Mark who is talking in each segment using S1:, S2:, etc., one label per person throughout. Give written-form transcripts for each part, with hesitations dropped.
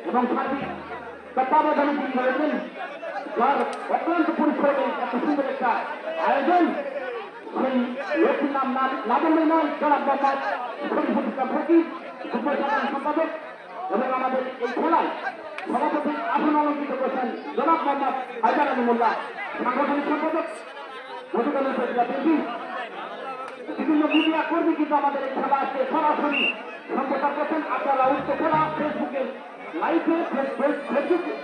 S1: এবং সার্বিক তত্ত্বাবধানে তিনি রয়েছেন, যার অত্যন্ত পরিশ্রমে এত সুন্দর একটা আয়োজন, সেই লোকটির নাম না বললেই নয়, জনাব মোহাম্মদ শরীফুল ইসলাম ফকির, যুগ্ম সাধারণ সম্পাদক, এবং আমাদের এই খেলায় সভাপতি আসন অলঙ্কৃত করেছেন জনাব মোহাম্মদ হায়দার আলী মোল্লা, সাংগঠনিক সম্পাদক মধুকালের প্রেসিডেন্ট। বিভিন্ন মিডিয়া কর্মী কিন্তু আমাদের এই খেলা আজকে সরাসরি সম্প্রচার করছেন। আপনারা উক্ত খেলা ফেসবুকে লাইভে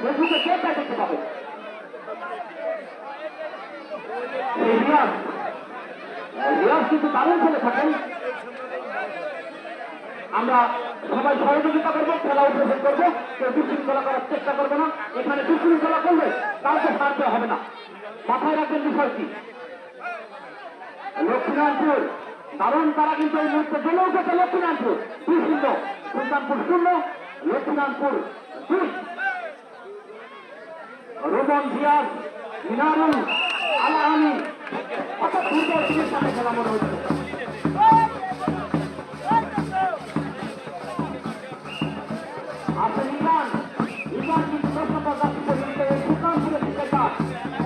S1: ফেসবুকে শেয়ার দেখতে পাবেন। রিয়াজ কিন্তু দারুণ খেলে থাকেন। আমরা সবাই সহযোগিতা করবো, খেলা উপভোগ করবো, কেউ দুশৃঙ্খলা করার চেষ্টা করবে না। এখানে দুশৃঙ্খলা করলে কাউকে সাহায্য হবে না, মাথায় রাখবেন বিষয়টি। লক্ষ্মীনাথপুর দারুণ, তারা কিন্তু এই মুহূর্তে চলে উঠেছে। লক্ষ্মীনাথপুর 2-0, সুলতানপুর 0, লক্ষ্মীনাথপুর 2। রোমন রিয়াজ, মিনারুল আলাহানি, অর্থাৎ দুর্বল টিমের সাথে খেলা মনে হচ্ছে। আসেন ইরান কিন্তু 10 নম্বর যাত্রী পর্যন্ত এই সুলতানপুরের ক্রিকেটার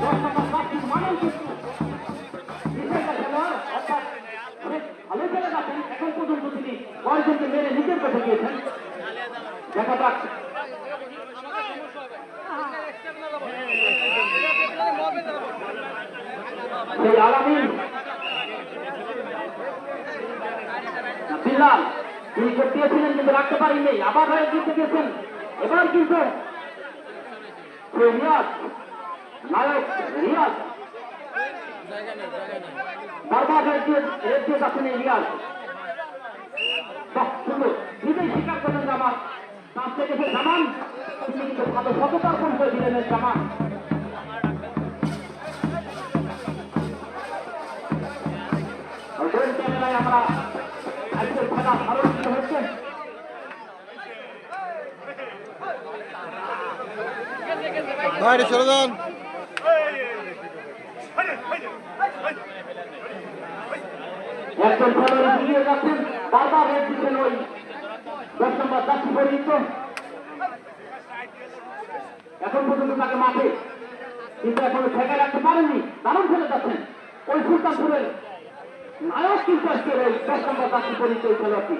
S1: 10 নম্বর যাত্রীর মানেও কিন্তু ক্রিকেটার খেলোয়াড়, অর্থাৎ ভালো খেলে যাচ্ছেন। এখন পর্যন্ত তিনি কয়েকজনকে মেরে নিজের কাছে গিয়েছেন। দেখা যাক সেই আলামিন বিল্লাল তিনি দিয়েছিলেন কিন্তু রাখতে পারেননি, আবার হয়ে জিতে গেছেন। এবার কিন্তু রিয়াজ, নায়ক রিয়াজ বারবার রেড দিয়ে যাচ্ছেন। এই রিয়াজ সুন্দর নিজেই স্বীকার করলেন জামান, তার থেকে সে জামান তিনি কিন্তু ভালো সততার পরিচয় দিলেন। জামান ক্যামেরায় আমরা আজকের খেলা আলোচিত হচ্ছে।
S2: বাইরে চলে যান।
S1: একজন খেলোয়াড় এগিয়ে যাচ্ছেন, বারবার রেড দিচ্ছেন ওই 10 নম্বর যাত্রী পরিচিত। এখন পর্যন্ত তাকে মাঠে কিন্তু এখনো ঠেকায় রাখতে পারেননি, দারুণ খেলে যাচ্ছেন ওই সুলতানপুরের নায়ক কিন্তু আজকের ওই 10 নম্বর যাত্রী পরিচিত ওই খেলোয়াড়টি।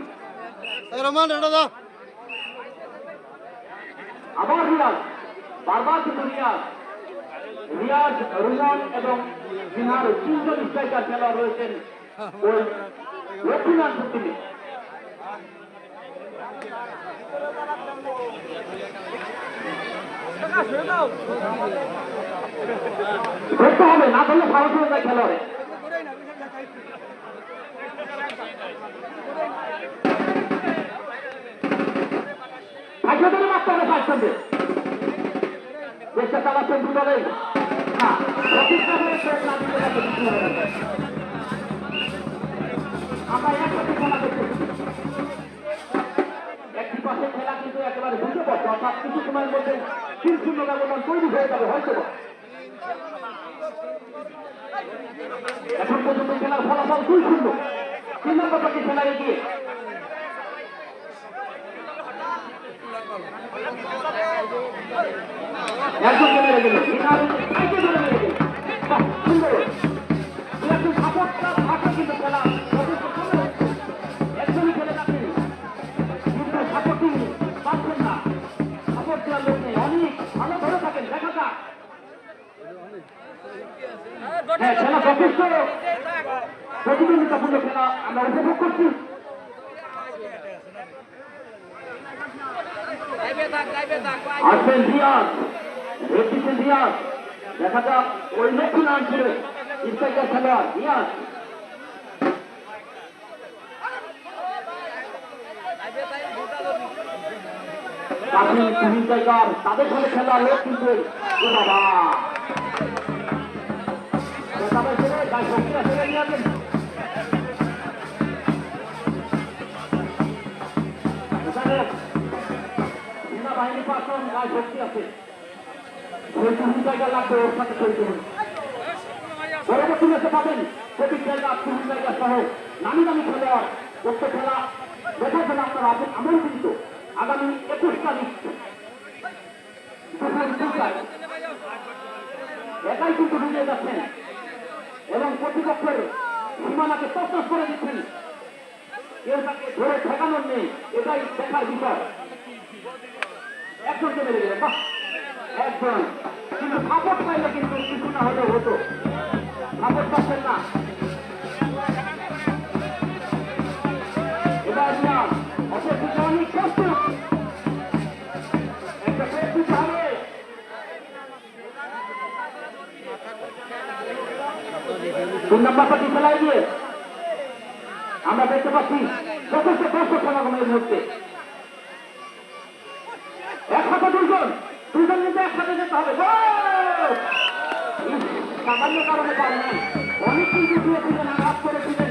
S1: আবার রিয়াজ, বারবার কিন্তু রিয়াজ, রুমান এবং বিহার 3 জন স্ট্রাইকার খেলোয়াড় রয়েছেন ওই লক্ষ্মীনাথপুর টিমে। ধরতে হবে, না ধরলে ভারত হয়ে যায় খেলোয়াড়ে। ধরে মারতে হবে ফাইভ সঙ্গে, চেষ্টা চালাচ্ছেন দু দলেই। আমরা একসাথে খেলা দেখতেছি, একটি পাশে খেলা কিন্তু একেবারে বুঝে পড়ছে, অর্থাৎ কিছু সময়ের মধ্যে 3-0 ব্যবধান তৈরি হয়ে যাবে হয়তো। এখন পর্যন্ত খেলার ফলাফল 2-0, 3 নম্বর পাখি খেলা এগিয়ে। একজন মেরে গেল, ধরে মেরে গেল, সুন্দর একজন সাপোর্টার ভাষা কিন্তু খেলা একজনই খেলে যাচ্ছেন, কিন্তু সাপোর্টিং পাচ্ছেন না, সাপোর্ট দেওয়ার লোক নেই। অনেক ভালো ধরে থাকেন, দেখা যাক। হ্যাঁ, খেলা যথেষ্ট প্রতিদ্বন্দ্বিতাপূর্ণ খেলা আমরা উপভোগ করছি। আসবেন রিয়াজ, রিয়াজ, দেখা যাক ওই লক্ষ্মীনাথপুরের স্ট্রাইকার খেলোয়াড় রিয়াজ। তাদের সাথে খেলা লোক কিন্তু বাবা বাহিনী পার্সন গায়ে শক্তি আছে, জায়গা লাগবে ওর সাথে চলতে হবে। পরবর্তী ম্যাচে পাবেন প্রতীক জায়গা, সুযোগ জায়গা সহ নামি দামি খেলোয়াড়। উক্ত খেলা দেখার জন্য আপনারা আমন্ত্রিত। আগামী 21 তারিখ কিন্তু ঢুকে যাচ্ছেন এবং প্রতিপক্ষের সীমানাকে তসনস করে দিচ্ছেন। কেউ তাকে ধরে ঠেকানোর নেই, এটাই দেখার বিষয়। একজনকে মেরে গেলেন, বাহ, একজন, কিন্তু সাপোর্ট পাইলে কিন্তু কিছু না হলেও হতো, সাপোর্ট পাচ্ছেন না। এবার না অপেক্ষিত অনেক প্রস্তুত, একটা প্রস্তুত হবে। তিন নম্বর পার্টি ফেলাই দিয়ে আমরা দেখতে পাচ্ছি যথেষ্ট দর্শক সমাগম এই মুহূর্তে। একসাথে দুজন কিন্তু একসাথে যেতে হবে। সামান্য কারণে পারেন, অনেক কিন্তু দিয়েছিলেন, আঘাত করে দিলেন